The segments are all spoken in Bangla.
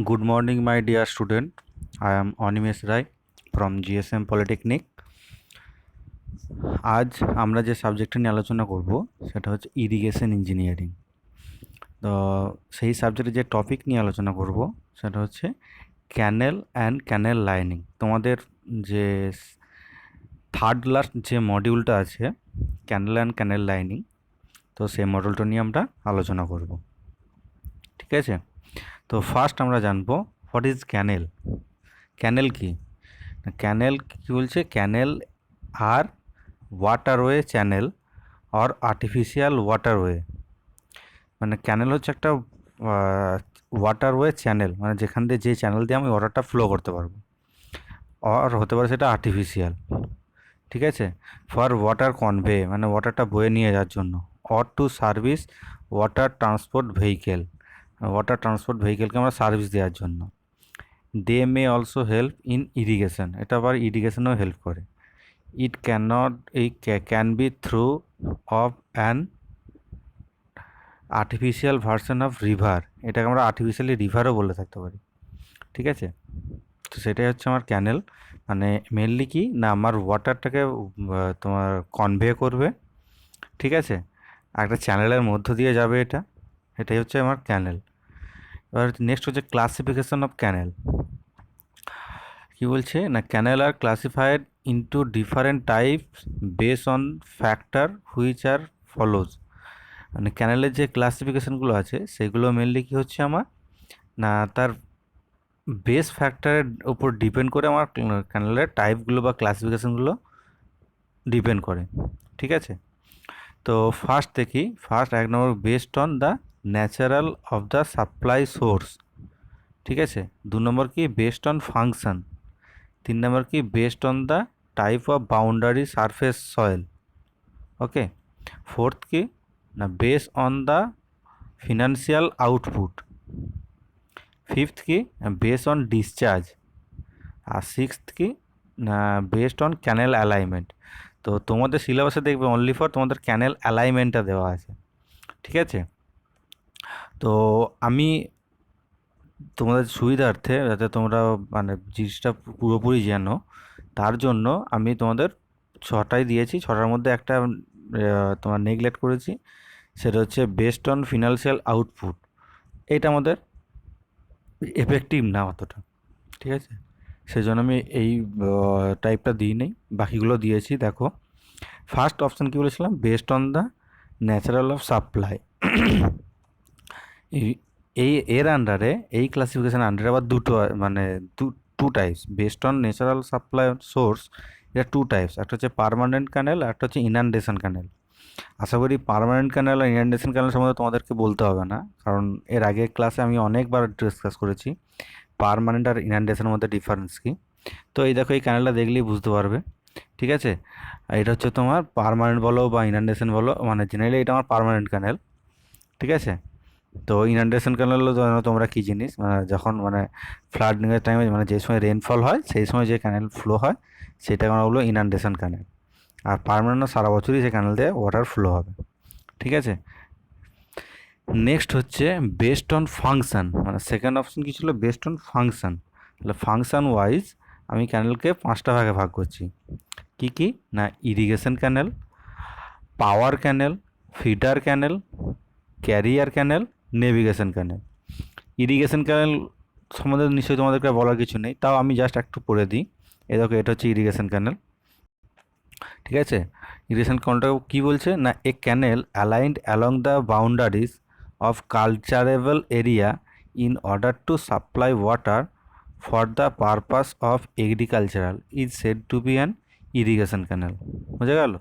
Good morning, my dear student. I am Animesh Roy from GSM Polytechnic. আজ আমরা যে সাবজেক্টটা নিয়ে আলোচনা করব সেটা হচ্ছে ইরিগেশন ইঞ্জিনিয়ারিং। তো সেই সাবজেক্টে যে টপিক নিয়ে আলোচনা করব সেটা হচ্ছে ক্যানেল অ্যান্ড ক্যানেল লাইনিং। তোমাদের যে থার্ড লাস্ট যে মডিউলটা আছে ক্যানেল অ্যান্ড ক্যানেল লাইনিং, তো সেই মডিউলটা নিয়ে আমরা আলোচনা করব। ঠিক আছে, তো ফার্স্ট আমরা জানবো হোয়াট ইজ ক্যানেল। ক্যানেল কি? ক্যানেল কি বলছে? ক্যানেল আর ওয়াটারওয়ে চ্যানেল আর আর্টিফিশিয়াল ওয়াটারওয়ে। মানে ক্যানেল হচ্ছে একটা ওয়াটারওয়ে চ্যানেল, মানে যেখান দিয়ে যে চ্যানেল দিয়ে আমি ওয়াটারটা ফ্লো করতে পারবো, আর হতে পারে সেটা আর্টিফিশিয়াল। ঠিক আছে, ফর ওয়াটার কনভে মানে ওয়াটারটা বয়ে নিয়ে যাওয়ার জন্য, or to service water transport vehicle, water transport ভেহিকেলকে আমরা সার্ভিস দেওয়ার জন্য। They may also help in irrigation, এটা আবার ইরিগেশনেও হেল্প করে। It can be through of an artificial version of river, এটাকে আমরা আর্টিফিশিয়ালি রিভারও বলে থাকতে পারি। ঠিক আছে, তো সেটাই হচ্ছে আমার ক্যানেল। মানে মেনলি কি না, আমার ওয়াটারটাকে তোমার কনভে করবে। ঠিক আছে, একটা চ্যানেলের মধ্য দিয়ে যাবে, এটাই হচ্ছে আমার ক্যানেল। এবার নেক্সট হচ্ছে ক্লাসিফিকেশন অফ ক্যানেল। কি বলছে না, canal are classified into different types base on factor which are follows. মানে ক্যানেলের যে ক্লাসিফিকেশনগুলো আছে সেগুলো মেনলি কি হচ্ছে আমার না, তার বেস ফ্যাক্টরের উপর ডিপেন্ড করে আমার ক্যানেলের টাইপগুলো বা ক্লাসিফিকেশনগুলো ডিপেন্ড করে। ঠিক আছে, তো ফার্স্ট দেখি, ফার্স্ট এক number based on the natural of the supply source. ঠিক আছে, দু নম্বর কি বেসড অন ফাংশন। তিন নম্বর কি based on the type of boundary surface soil. Okay, fourth কি না base on the financial output. Fifth কি বেস অন ডিসচার্জ। আর সিক্সথ কি না বেসড অন ক্যানেল অ্যালাইনমেন্ট। তো তোমাদের সিলেবাসে দেখবে অনলি ফর তোমাদের ক্যানেল অ্যালাইনমেন্টটা দেওয়া আছে। ঠিক আছে, তো আমি তোমাদের সুবিধার্থে যাতে তোমরা মানে জিনিসটা পুরোপুরি জানো, তার জন্য আমি তোমাদের ছটাই দিয়েছি, ছটার মধ্যে একটা তোমার নেগলেক্ট করেছি, সেটা হচ্ছে বেসড অন ফিনান্সিয়াল আউটপুট। এটা আমাদের এফেক্টিভ না অতটা। ঠিক আছে, সেই জন্য আমি এই টাইপটা দিই নেই, বাকিগুলো দিয়েছি। দেখো ফার্স্ট অপশান কী বলেছিলাম, based on the natural of supply. এই এর আন্ডারে, এই ক্লাসিফিকেশন আন্ডারে আবার দুটো মানে two types based on natural supply source. এটা টু টাইপস, একটা হচ্ছে পার্মানেন্ট ক্যানেল, একটা হচ্ছে ইনান্ডেশন ক্যানেল। আশা করি পার্মানেন্ট ক্যানেল আর ইনান্ডেশন ক্যানেল সম্বন্ধে তোমাদেরকে বলতে হবে না, কারণ এর আগের ক্লাসে আমি অনেকবার ডিসকাস করেছি পার্মানেন্ট আর ইনান্ডেশনের মধ্যে ডিফারেন্স কী। তো এই দেখো, এই ক্যানেলটা দেখলেই বুঝতে পারবে। ঠিক আছে, এটা হচ্ছে তোমার পার্মানেন্ট বলো বা ইনান্ডেশন বলো, মানে জেনারেলি এটা আমার পার্মানেন্ট ক্যানেল। ঠিক আছে, তো ইনান্ডেশন ক্যানেলও জানো তোমরা কী জিনিস, মানে যখন মানে ফ্লাডিংয়ের টাইমে মানে যে সময় রেনফল হয় সেই সময় যে ক্যানেল ফ্লো হয় সেটা আমরা বলবো ইনান্ডেশন ক্যানেল। আর পার্মানেন্ট সারা বছরই সেই ক্যানেল দিয়ে ওয়াটার ফ্লো হবে। ঠিক আছে, নেক্সট হচ্ছে বেসড অন ফাংশান। মানে সেকেন্ড অপশন কী ছিল, বেসড অন ফাংশান। তাহলে ফাংশান ওয়াইজ আমি ক্যানেলকে পাঁচটা ভাগে ভাগ করছি। কি কি না, ইরিগেশন ক্যানেল, পাওয়ার ক্যানেল, ফিডার ক্যানেল, ক্যারিয়ার ক্যানেল, নেভিগেশন ক্যানেল। ইরিগেশন ক্যানেল সম্বন্ধে নিশ্চয়ই তোমাদেরকে বলার কিছু নেই, তাও আমি জাস্ট একটু পড়ে দিই। এ দেখো, এটা হচ্ছে ইরিগেশন ক্যানেল। ঠিক আছে, ইরিগেশন ক্যানেলটা কী বলছে না, a canal aligned along the boundaries of culturable area in order to supply water for the purpose of agricultural is said to be an irrigation canal. বোঝা গেল?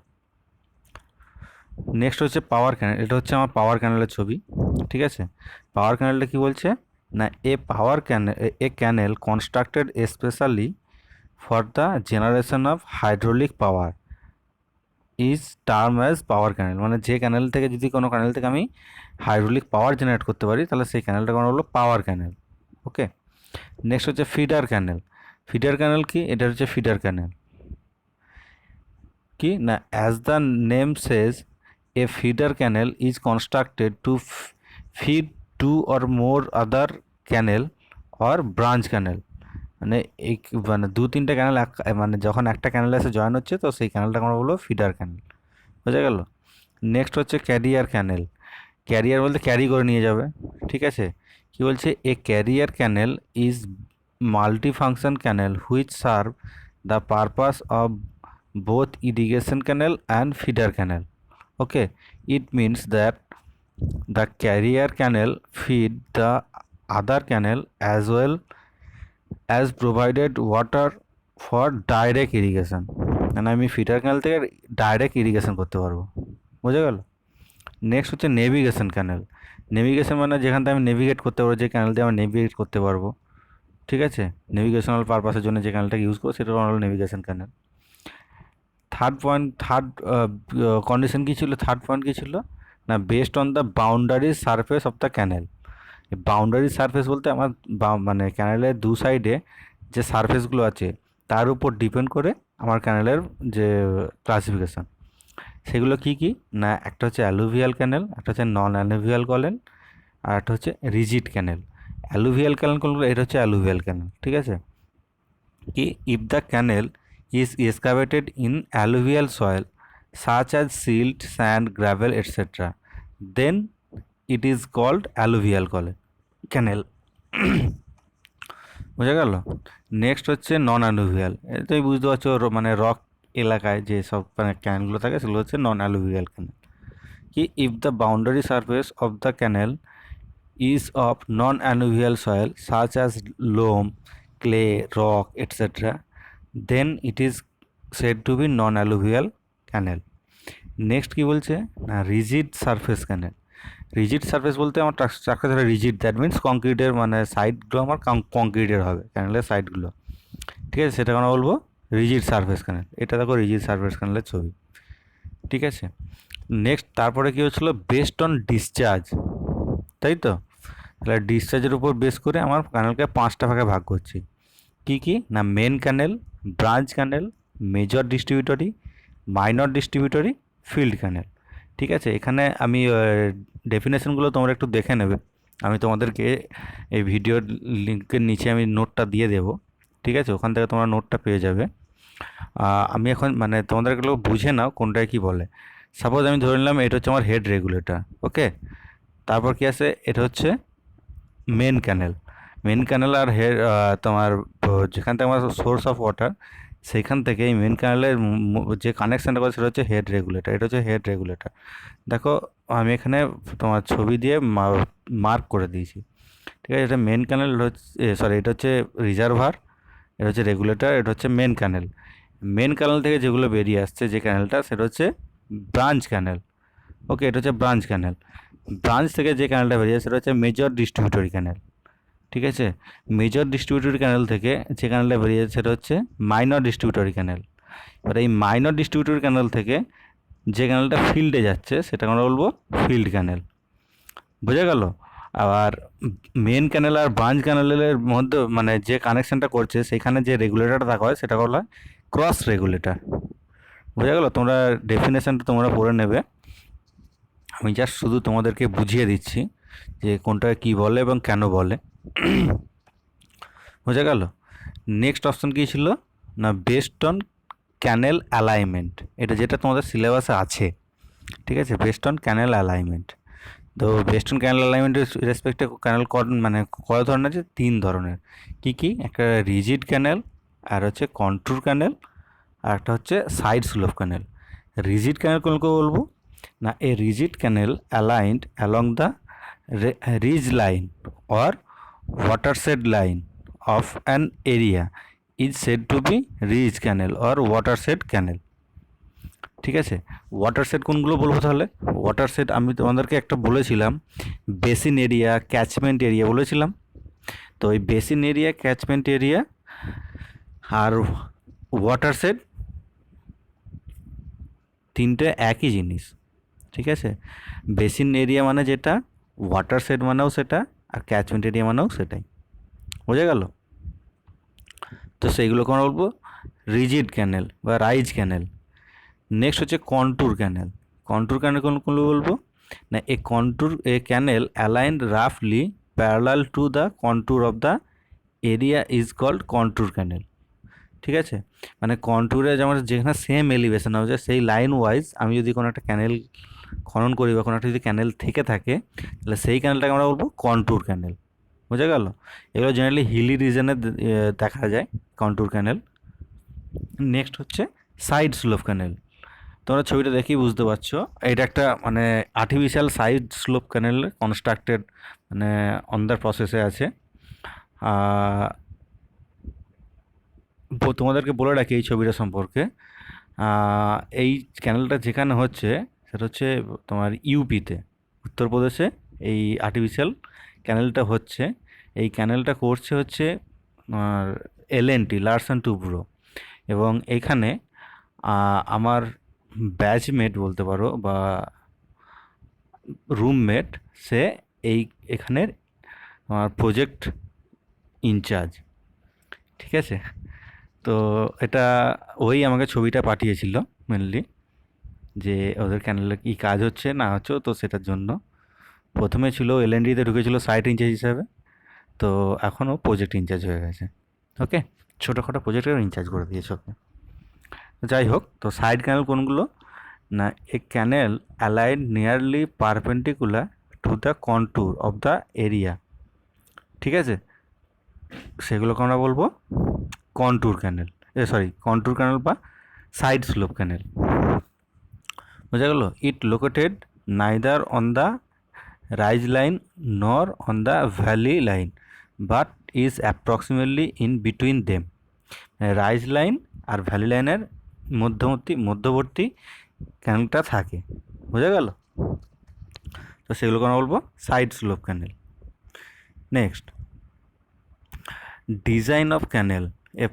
নেক্সট হচ্ছে পাওয়ার ক্যানেল। এটা হচ্ছে আমার পাওয়ার ক্যানেলের ছবি। ঠিক আছে, পাওয়ার ক্যানেলটা কী বলছে না, a canal constructed specially for the generation of hydraulic power is term as power canal. মানে যে ক্যানেল থেকে, যদি কোনো ক্যানেল থেকে আমি হাইড্রোলিক পাওয়ার জেনারেট করতে পারি, তাহলে সেই ক্যানেলটাকে আমরা বলবো পাওয়ার ক্যানেল। ওকে, নেক্সট হচ্ছে ফিডার ক্যানেল। ফিডার ক্যানেল কি, এটা হচ্ছে ফিডার ক্যানেল। কি না, as the name Sage a feeder canal is constructed to feed two or more other canal or branch canal, মানে এই মানে দু তিনটে ক্যানেল মানে যখন একটা ক্যানেলে এসে জয়েন হচ্ছে তো সেই ক্যানেলটাকে আমরা বলবো ফিডার ক্যানেল। বোঝা গেল? নেক্সট হচ্ছে ক্যারিয়ার ক্যানেল। ক্যারিয়ার বলতে ক্যারি করে নিয়ে যাবে, ঠিক আছে? কি বলছে, a carrier canal is multi function canal which serve the purpose of both irrigation canal and feeder canal. Okay, it means that the carrier canal feed the other canal as well as provided water for direct irrigation, মানে আমি ফিডার ক্যানেল থেকে ডাইরেক্ট ইরিগেশন করতে পারবো। বোঝা গেল? নেক্সট হচ্ছে নেভিগেশন ক্যানেল। নেভিগেশন মানে যেখান থেকে আমি নেভিগেট করতে পারবো, যে ক্যানেল দিয়ে আমি নেভিগেট করতে পারবো, ঠিক আছে? নেভিগেশনাল পারপাসের জন্য যে ক্যানেলটাকে ইউজ করবো সেটা হলো নেভিগেশন ক্যানেল। থার্ড কন্ডিশন কী ছিল, থার্ড পয়েন্ট কী ছিল না, based on the boundary surface of the canal. Boundary surface বলতে আমার মানে ক্যানেলের দু সাইডে যে সারফেসগুলো আছে তার উপর ডিপেন্ড করে আমার ক্যানেলের যে ক্লাসিফিকেশান, সেগুলো কি কি না, একটা হচ্ছে অ্যালুভিয়াল ক্যানেল, একটা হচ্ছে নন অ্যালুভিয়াল ক্যানেল, আর একটা হচ্ছে রিজিড ক্যানেল। অ্যালুভিয়াল ক্যানেল কোনগুলো, এটা হচ্ছে অ্যালুভিয়াল ক্যানেল, ঠিক আছে? কি, if the canal is excavated in alluvial soil such as silt, sand, gravel, etc., then it is called alluvial canal. বোঝা গেল? নেক্সট হচ্ছে নন অ্যালুভিয়াল। তুমি বুঝতে পারছো, মানে রক এলাকায় যে সব মানে ক্যানেলগুলো থাকে সেগুলো হচ্ছে নন অ্যালুভিয়াল ক্যানেল। কি, if the boundary surface of the canal is of non-alluvial soil such as loam, clay, rock, etc., then it is said to be non-alluvial canal. Next কি বলছে না, রিজিড সারফেস ক্যানেল। রিজিড সারফেস বলতে আমার স্ট্রাকচার ধরে রিজিড, দ্যাট মিনস কংক্রিটের, মানে সাইডগুলো আমার কংক্রিটের হবে ক্যানেলের সাইডগুলো, ঠিক আছে? সেটা আমরা বলবো রিজিড সারফেস ক্যানেল। এটা দেখো রিজিড সারফেস ক্যানেলের ছবি, ঠিক আছে? নেক্সট তারপরে কী হচ্ছিলো, বেসড অন ডিসচার্জ, তাই তো? তাহলে ডিসচার্জের উপর বেস করে আমার ক্যানেলকে 5টা ভাগে ভাগ করছি। কি কি না, মেন ক্যানেল, ব্রাঞ্চ ক্যানেল, মেজর ডিস্ট্রিবিউটরি, মাইনর ডিস্ট্রিবিউটরি, ফিল্ড ক্যানেল, ঠিক আছে? এখানে আমি ডেফিনেশনগুলো তোমরা একটু দেখে নেবে, আমি তোমাদেরকে এই ভিডিওর লিঙ্কের নিচে আমি নোটটা দিয়ে দেবো, ঠিক আছে? ওখান থেকে তোমরা নোটটা পেয়ে যাবে। আমি এখন মানে তোমাদেরগুলো বুঝে নাও কোনটায় কী বলে। সাপোজ আমি ধরে নিলাম এটা হচ্ছে আমার হেড রেগুলেটর, ওকে? তারপর কি আছে, এটা হচ্ছে মেন ক্যানেল। মেন ক্যানেল আর তোমার যেখান থেকে আমার সোর্স অফ ওয়াটার, সেইখান থেকে এই মেন ক্যানেলের যে কানেকশানটা করে সেটা হচ্ছে হেড রেগুলেটর। এটা হচ্ছে হেড রেগুলেটর। দেখো আমি এখানে তোমার ছবি দিয়ে মার্ক করে দিয়েছি, ঠিক আছে? এটা মেন ক্যানেল হচ্ছে, সরি, এটা হচ্ছে রিজার্ভার, এটা হচ্ছে রেগুলেটর, এটা হচ্ছে মেন ক্যানেল। মেন ক্যানেল থেকে যেগুলো বেরিয়ে আসছে যে ক্যানেলটা, সেটা হচ্ছে ব্রাঞ্চ ক্যানেল, ওকে? এটা হচ্ছে ব্রাঞ্চ ক্যানেল। ব্রাঞ্চ থেকে যে ক্যানেলটা বেরিয়ে সেটা হচ্ছে মেজর ডিস্ট্রিবিউটরি ক্যানেল, ঠিক আছে? মেজর ডিস্ট্রিবিউটরি ক্যানেল থেকে যে ক্যানেলটা বেরিয়ে যাচ্ছে সেটা হচ্ছে মাইনর ডিস্ট্রিবিউটরি ক্যানেল। এবার এই মাইনর ডিস্ট্রিবিউটরি ক্যানেল থেকে যে ক্যানেলটা ফিল্ডে যাচ্ছে সেটাকে আমরা বলবো ফিল্ড ক্যানেল। বোঝা গেল? আবার মেন ক্যানেল আর ব্রাঞ্চ ক্যানেলের মধ্যে মানে যে কানেকশানটা করছে সেখানে যে রেগুলেটরটা থাকা হয় সেটা বলা হয় ক্রস রেগুলেটর। বোঝা গেল? তোমরা ডেফিনেশানটা তোমরা পড়ে নেবে, আমি জাস্ট শুধু তোমাদেরকে বুঝিয়ে দিচ্ছি যে কোনটা কী বলে এবং কেন বলে। বোঝা গেল? নেক্সট অপশন কী ছিল না, বেসড অন ক্যানেল অ্যালাইনমেন্ট। এটা যেটা তোমাদের সিলেবাসে আছে, ঠিক আছে? Based on canal alignment. তো বেসড অন ক্যানেল অ্যালাইনমেন্টের রেসপেক্টে ক্যানেল মানে কয় ধরনের আছে, 3 ধরনের। কী কী? একটা রিজিড ক্যানেল, আর হচ্ছে কন্ট্যুর ক্যানেল, আর একটা হচ্ছে সাইড স্লোপ ক্যানেল। রিজিড ক্যানেল কোনকে বলবো না, এ রিজিড canal aligned along the ridge line or watershed line of an area is said to be ridge canal or watershed canal, ঠিক আছে? ওয়াটারশেড কোনগুলো বলবো তাহলে? ওয়াটারশেড আমি তোমাদেরকে একটা বলেছিলাম, বেসিন এরিয়া, ক্যাচমেন্ট এরিয়া বলেছিলাম। তো এই বেসিন এরিয়া, ক্যাচমেন্ট এরিয়া আর ওয়াটারশেড তিনটে একই জিনিস, ঠিক আছে? বেসিন এরিয়া মানে যেটা, ওয়াটারশেড মানেও সেটা, আর ক্যাচমেন্ট এরিয়া মানেও সেটাই। বোঝা গেল? তো সেইগুলোকে আমরা বলবো রিজিড ক্যানেল বা রাইজ ক্যানেল। নেক্সট হচ্ছে কন্ট্যুর ক্যানেল। কন্ট্যুর ক্যানেল কোনগুলো বলবো না, এ ক্যানেল অ্যালাইন রাফলি parallel to the contour of the area is called contour canal. ঠিক আছে, মানে কন্ট্যুরে যেমন যেখানে সেম এলিভেশন হচ্ছে সেই লাইন ওয়াইজ আমি যদি কোনো একটা ক্যানেল খনন করি বা কোনো একটা যদি ক্যানেল থেকে থাকে, তাহলে সেই ক্যানেলটাকে আমরা বলবো কন্ট্যুর ক্যানেল। বোঝা গেল? এগুলো জেনারেলি হিলি রিজনে দেখা যায় কন্ট্যুর ক্যানেল। নেক্সট হচ্ছে সাইড স্লোপ ক্যানেল। তোমরা ছবিটা দেখেই বুঝতে পারছো এটা একটা মানে আর্টিফিশিয়াল সাইড স্লোপ ক্যানেল কনস্ট্রাক্টেড, মানে অন দ্য প্রসেসে আছে। তোমাদেরকে বলে রাখি এই ছবিটা সম্পর্কে, এই ক্যানেলটা যেখানে হচ্ছে সেটা হচ্ছে তোমার ইউপিতে, উত্তরপ্রদেশে এই আর্টিফিশিয়াল ক্যানেলটা হচ্ছে। এই ক্যানেলটা করছে হচ্ছে এলএনটি, লার্সেন টুব্রো। এবং এখানে আমার ব্যাচমেট বলতে পারো বা রুমমেট, সে এখানের প্রজেক্ট ইনচার্জ। ঠিক আছে, তো এটা ওই আমাকে ছবিটা পাঠিয়েছিল মেনলি, যে ওদের ক্যানেলে কী কাজ হচ্ছে না হচ্ছে, তো সেটার জন্য প্রথমে ছিল এলএনডিতে ঢুকেছিল সাইট ইনচার্জ হিসাবে, তো এখনও প্রজেক্ট ইনচার্জ হয়ে গেছে। ওকে, ছোটোখাটো প্রজেক্টের ইনচার্জ করে দিয়েছে ওকে। যাই হোক, তো সাইড ক্যানেল কোনগুলো না, a canal aligned nearly perpendicular to the contour of the area. ঠিক আছে, সেগুলোকে আমরা বলবো কন্ট্যুর ক্যানেল, কন্ট্যুর ক্যানেল বা সাইড স্লোপ ক্যানেল। বোঝা গেল? It located neither on the ridge line nor on the valley line but is approximately in between them. Ridge line আর ভ্যালি লাইনের মধ্যবর্তী ক্যানেলটা থাকে। বোঝা গেল? তো সেগুলোকে আমরা বলবো side slope canal. Next, design of canal.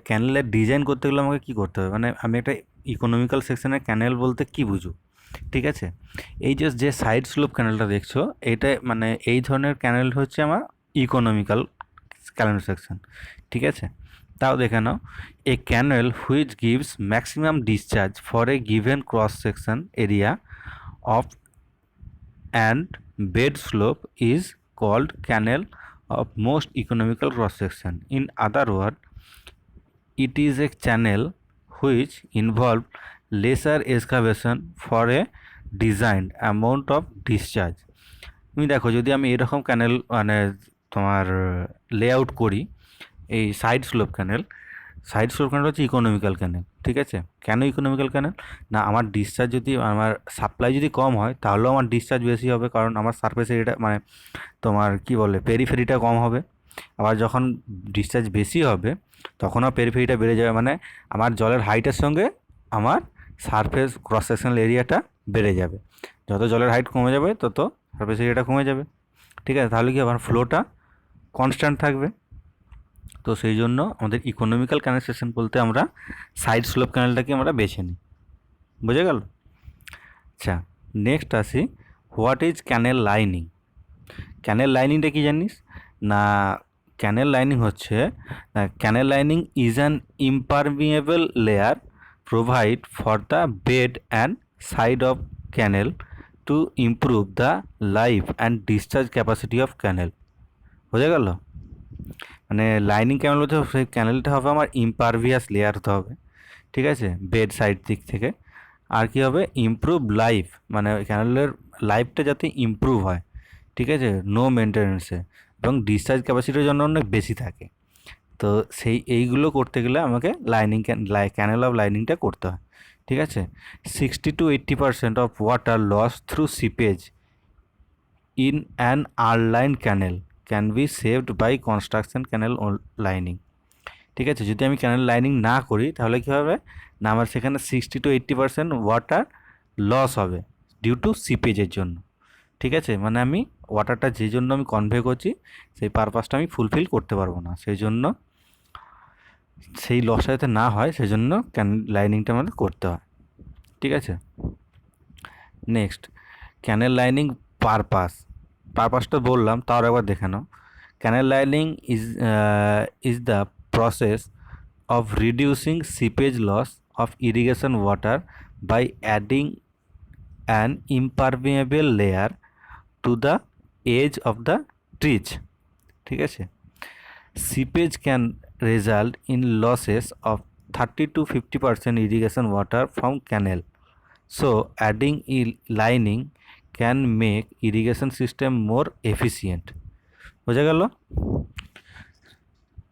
ক্যানেলের ডিজাইন করতে গেলে আমাকে কী করতে হবে, মানে আমি একটা ইকোনমিক্যাল সেকশনের ক্যানেল বলতে কী বুঝো? ঠিক আছে, এই যে সাইড স্লোপ ক্যানেলটা দেখছো, এটা মানে এই ধরনের ক্যানেল হচ্ছে আমার ইকোনমিক্যাল ক্যানেল সেকশন। ঠিক আছে, তাও দেখে নাও, a canal which gives maximum discharge for a given cross section area of and bed slope is called canal of most economical cross section. In other words, it is a channel which involve lesser excavation for a designed amount of discharge. তুমি দেখো, যদি আমি এরকম ক্যানেল মানে তোমার লেআউট করি, এই সাইড স্লোপ ক্যানেল হচ্ছে ইকোনমিক্যাল ক্যানেল। ঠিক আছে, কেন ইকোনমিক্যাল ক্যানেল না, আমার ডিসচার্জ যদি আমার সাপ্লাই যদি কম হয় তাহলেও আমার ডিসচার্জ বেশি হবে, কারণ আমার সারফেস এরিয়াটা মানে তোমার কি বলে পেরিফেরিটা কম হবে। আবার যখন ডিসচার্জ বেশি হবে তখনও পেরিফেরিটা বেড়ে যাবে, মানে আমার জলের হাইটের সঙ্গে আমার সারফেস ক্রস সেকশনাল এরিয়াটা বেড়ে যাবে। যত জলের হাইট কমে যাবে তত সারফেস এরিয়াটা কমে যাবে। ঠিক আছে, তাহলে কি আমার ফ্লোটা কনস্ট্যান্ট থাকবে। তো সেই জন্য আমাদের ইকোনমিক্যাল কানেকশন বলতে আমরা সাইড স্লোপ ক্যানেলটাকে আমরা বেছে নিই। বুঝে গেল? আচ্ছা, নেক্সট আসি, what is canal lining. Canal লাইনিংটা কি জানিস না, ক্যানেল লাইনিং হচ্ছে, canal lining is an impermeable layer provide for the bed and side of canal to improve the life and discharge capacity of canal. বোঝা গেল? মানে লাইনিং ক্যানেল হচ্ছে সেই ক্যানেলটা হবে আমার ইমপারভিয়াস লেয়ার হতে হবে। ঠিক আছে, বেড সাইড দিক থেকে। আর কি হবে, ইমপ্রুভ লাইফ, মানে ওই ক্যানেলের লাইফটা যাতে ইমপ্রুভ হয়। ঠিক আছে, নো মেনটেন্যান্সে, এবং ডিসচার্জ ক্যাপাসিটির জন্য অনেক বেশি থাকে। তো এইগুলো করতে গেলে আমাকে ক্যানেল অফ লাইনিংটা করতে হয়। ঠিক আছে, 60-80% of water loss through seepage in an unlined canal can be saved by construction canal lining. ঠিক আছে, যদি আমি ক্যানেল লাইনিং না করি তাহলে কী হবে না, আমার সেখানে 60-80% ওয়াটার লস হবে ডিউ টু সিপেজের জন্য। ঠিক আছে, মানে আমি ওয়াটারটা যে জন্য আমি কনভে করছি সেই পারপাসটা আমি ফুলফিল করতে পারবো না, সেই জন্য সেই লসটা যাতে না হয় সেই জন্য ক্যানেল লাইনিংটা আমাদের করতে হয়। ঠিক আছে, নেক্সট, ক্যানেল লাইনিং পারপাসটা বললাম, তাও একবার দেখে নাও। Canal lining is the process of reducing seepage loss of irrigation water by adding an impermeable layer to the edge of the ditch. ঠিক আছে, seepage can result in losses of 30 to 50% irrigation water from canal. So adding lining can make irrigation system more efficient. বোঝা গেল?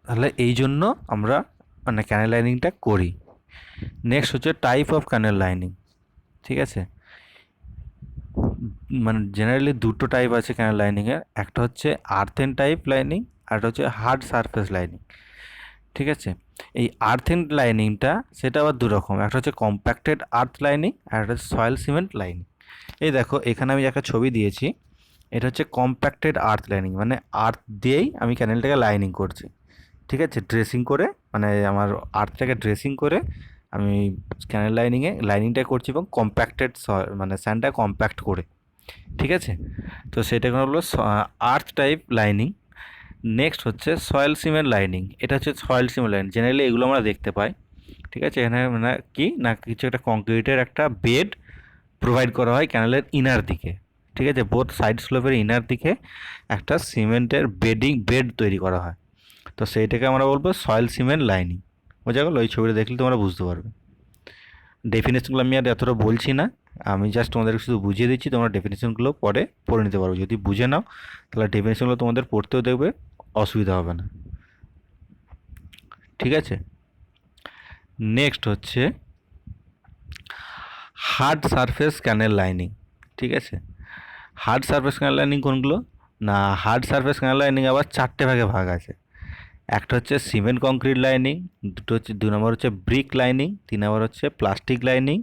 তাহলে এই জন্য আমরা মানে ক্যানেল লাইনিংটা করি। নেক্সট হচ্ছে টাইপ অফ ক্যানেল লাইনিং। ঠিক আছে, মানে জেনারেলি দুটো টাইপ আছে ক্যানেল লাইনিংয়ের, একটা হচ্ছে আর্থেন টাইপ লাইনিং আর একটা হচ্ছে হার্ড সারফেস লাইনিং। ঠিক আছে, এই আর্থেন লাইনিংটা সেটা আবার দু রকম, একটা হচ্ছে কম্প্যাক্টেড আর্থ লাইনিং আর একটা হচ্ছে সয়েল সিমেন্ট লাইনিং। এই দেখো এখানে আমি একটা ছবি দিয়েছি, এটা হচ্ছে কম্প্যাক্টেড আর্থ লাইনিং, মানে আর্থ দিয়েই আমি ক্যানেলটাকে লাইনিং করছি। ঠিক আছে, ড্রেসিং করে, মানে আমার আর্থটাকে ড্রেসিং করে আমি ক্যানেল লাইনিংটা করছি এবং কম্প্যাক্টেড মানে স্যান্ডটা কম্প্যাক্ট করে। ঠিক আছে, তো সেটা হলো আর্থ টাইপ লাইনিং। নেক্সট হচ্ছে সয়েল সিমেন্ট লাইনিং। এটা হচ্ছে সয়েল সিমেন্ট লাইনিং, জেনারেলি এগুলো আমরা দেখতে পাই। ঠিক আছে, এখানে মানে কি না কিছু একটা কংক্রিটের একটা বেড প্রোভাইড করা হয় ক্যানেলের ইনার দিকে। ঠিক আছে, বোথ সাইড স্লোপের ইনার দিকে একটা সিমেন্টের বেড তৈরি করা হয়, তো সেইটাকে আমরা বলবো সয়েল সিমেন্ট লাইনিং। বোঝা গেল? ওই ছবিটা দেখলে তোমরা বুঝতে পারবে। ডেফিনেশনগুলো আমি আর এতটা বলছি না, আমি জাস্ট তোমাদেরকে শুধু বুঝিয়ে দিচ্ছি, তোমরা ডেফিনেশনগুলো পরে পড়ে নিতে পারো। যদি বুঝে নাও তাহলে ডেফিনেশনগুলো তোমাদের পড়তেও দেখবে, অসুবিধা হবে না। ঠিক আছে, নেক্সট হচ্ছে হার্ড সারফেস ক্যানেল লাইনিং। ঠিক আছে, হার্ড সারফেস ক্যানেল লাইনিং কোনগুলো না, হার্ড সারফেস ক্যানেল লাইনিং আবার চারটে ভাগে ভাগ আছে। একটা হচ্ছে সিমেন্ট কংক্রিট লাইনিং, দুই নম্বর হচ্ছে ব্রিক লাইনিং, 3 নম্বর হচ্ছে প্লাস্টিক লাইনিং,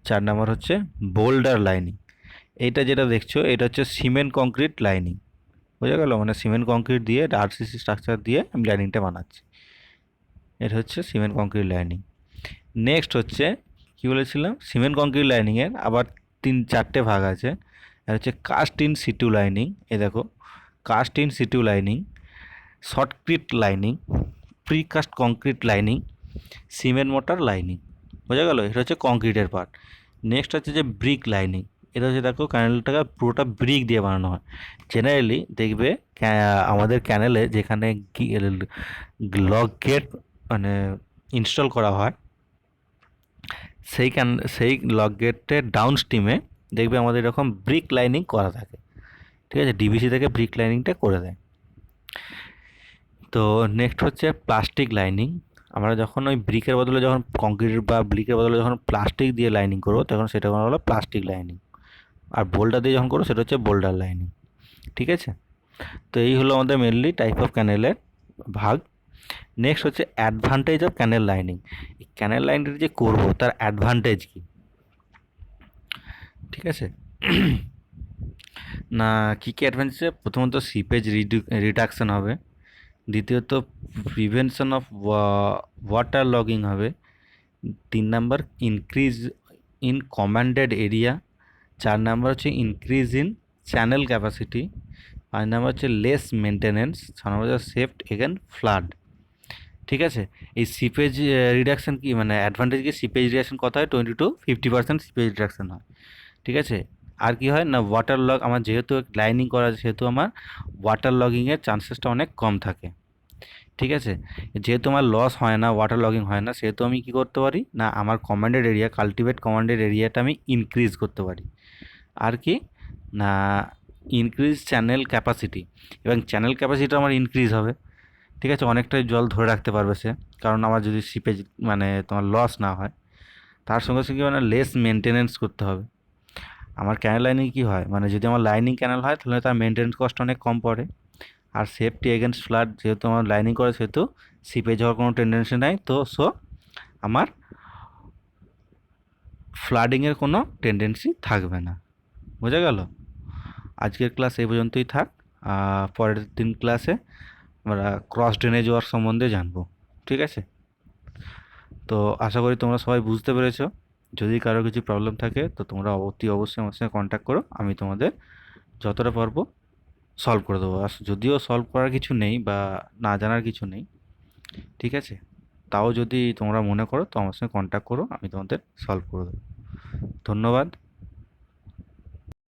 4 নম্বর হচ্ছে বোল্ডার লাইনিং। এইটা যেটা দেখছো এটা হচ্ছে সিমেন্ট কংক্রিট লাইনিং। বোঝা গেল? মানে সিমেন্ট কংক্রিট দিয়ে আরসিসি স্ট্রাকচার দিয়ে আমি লাইনিংটা বানাচ্ছি, এটা হচ্ছে সিমেন্ট কংক্রিট লাইনিং। নেক্সট হচ্ছে কী বলেছিলাম, সিমেন্ট কংক্রিট লাইনিংয়ের আবার 3-4টে ভাগ আছে। এটা হচ্ছে কাস্ট ইন সিটু লাইনিং, এ দেখো cast in situ lining, shotcrete lining, precast concrete lining, cement mortar lining. বোঝা গেল? এটা হচ্ছে কংক্রিটের পার্ট। নেক্সট হচ্ছে যে ব্রিক লাইনিং, এটা হচ্ছে দেখো ক্যানেলটাকে পুরোটা ব্রিক দিয়ে বানানো হয়। জেনারেলি দেখবে আমাদের ক্যানেলে যেখানে লক গেট মানে ইনস্টল করা হয়, সেই লক গেটের ডাউন স্ট্রিমে দেখবে আমাদের এরকম ব্রিক লাইনিং করা থাকে। ঠিক আছে, ডিভিসি থেকে ব্রিক লাইনিংটা করে দেয়। তো নেক্সট হচ্ছে প্লাস্টিক লাইনিং। আমরা যখন ওই ব্রিকের বদলে যখন কংক্রিট বা ব্রিকের বদলে যখন প্লাস্টিক দিয়ে লাইনিং করবো তখন সেটা হলো প্লাস্টিক লাইনিং, আর বোল্ডার দিয়ে যখন করবো সেটা হচ্ছে বোল্ডার লাইনিং। ঠিক আছে, তো এই হলো আমাদের মেনলি টাইপ অফ ক্যানেলের ভাগ। নেক্সট হচ্ছে অ্যাডভান্টেজ অফ ক্যানেল লাইনিং। এই ক্যানেল লাইনটা যে করবো তার অ্যাডভান্টেজ কী? ঠিক আছে, না কী কী অ্যাডভান্টেজ? প্রথমত সিপেজ রিডাকশন হবে, দ্বিতীয়ত প্রিভেনশন অফ ওয়াটার লগিং হবে, 3 number increase in commanded area, 4 number হচ্ছে increase in channel capacity, 5 number হচ্ছে লেস মেনটেনেন্স, 6 নাম্বার হচ্ছে সেফট এগেন ফ্লাড। ঠিক আছে, এই সিপেজ রিডাকশান কি মানে অ্যাডভান্টেজ কি, সিপেজ রিডাকশান কত হয় 20 to 50% সিপেজ রিডাকশান হয়। ঠিক আছে, আর কি হয় না ওয়াটার লগ, আমার যেহেতু লাইনিং করা আছে সেহেতু আমার ওয়াটার লগিংয়ের চান্সেসটা অনেক কম থাকে। ঠিক আছে, যেহেতু আমার লস হয় না, ওয়াটার লগিং হয় না, সেহেতু আমি কী করতে পারি না আমার কমান্ডেড এরিয়া, কাল্টিভেট কমান্ডেড এরিয়াটা আমি ইনক্রিজ করতে পারি। আর কি না ইনক্রিজ চ্যানেল ক্যাপাসিটি, এবং চ্যানেল ক্যাপাসিটি আমার ইনক্রিজ হবে। ঠিক আছে, অনেকটাই জল ধরে রাখতে পারবে সে, কারণ আমার যদি সিপেজ মানে তোমার লস না হয়। তার সঙ্গে সঙ্গে মানে লেস মেনটেনেন্স করতে হবে। আমার ক্যানেল লাইনিং কী হয় মানে যদি আমার লাইনিং ক্যানেল হয় তাহলে তার মেনটেনেন্স কস্ট অনেক কম পড়ে, আর সেফটি এগেনস্ট ফ্লাড, যেহেতু আমার লাইনিং করে সেহেতু সিপেজ হওয়ার কোনো টেন্ডেন্সি নাই, তো সো আমার ফ্লাডিংয়ের কোনো টেন্ডেন্সি থাকবে না। বোঝা গেল? আজকের ক্লাস এই পর্যন্তই থাক, পরের দিন ক্লাসে আমরা ক্রস ড্রেনেজ ওয়ার্ক সম্বন্ধে জানবো। ঠিক আছে, তো আশা করি তোমরা সবাই বুঝতে পেরেছো। যদি কারো কিছু প্রবলেম থাকে তো তোমরা অতি অবশ্যই আমার সঙ্গে কন্ট্যাক্ট করো, আমি তোমাদের যতটা পারবো সলভ করে দেবো। আর যদিও সলভ করার কিছু নেই বা না জানার কিছু নেই, ঠিক আছে, তাও যদি তোমরা মনে করো তো আমার সঙ্গে কন্ট্যাক্ট করো, আমি তোমাদের সলভ করে দেবো। ধন্যবাদ।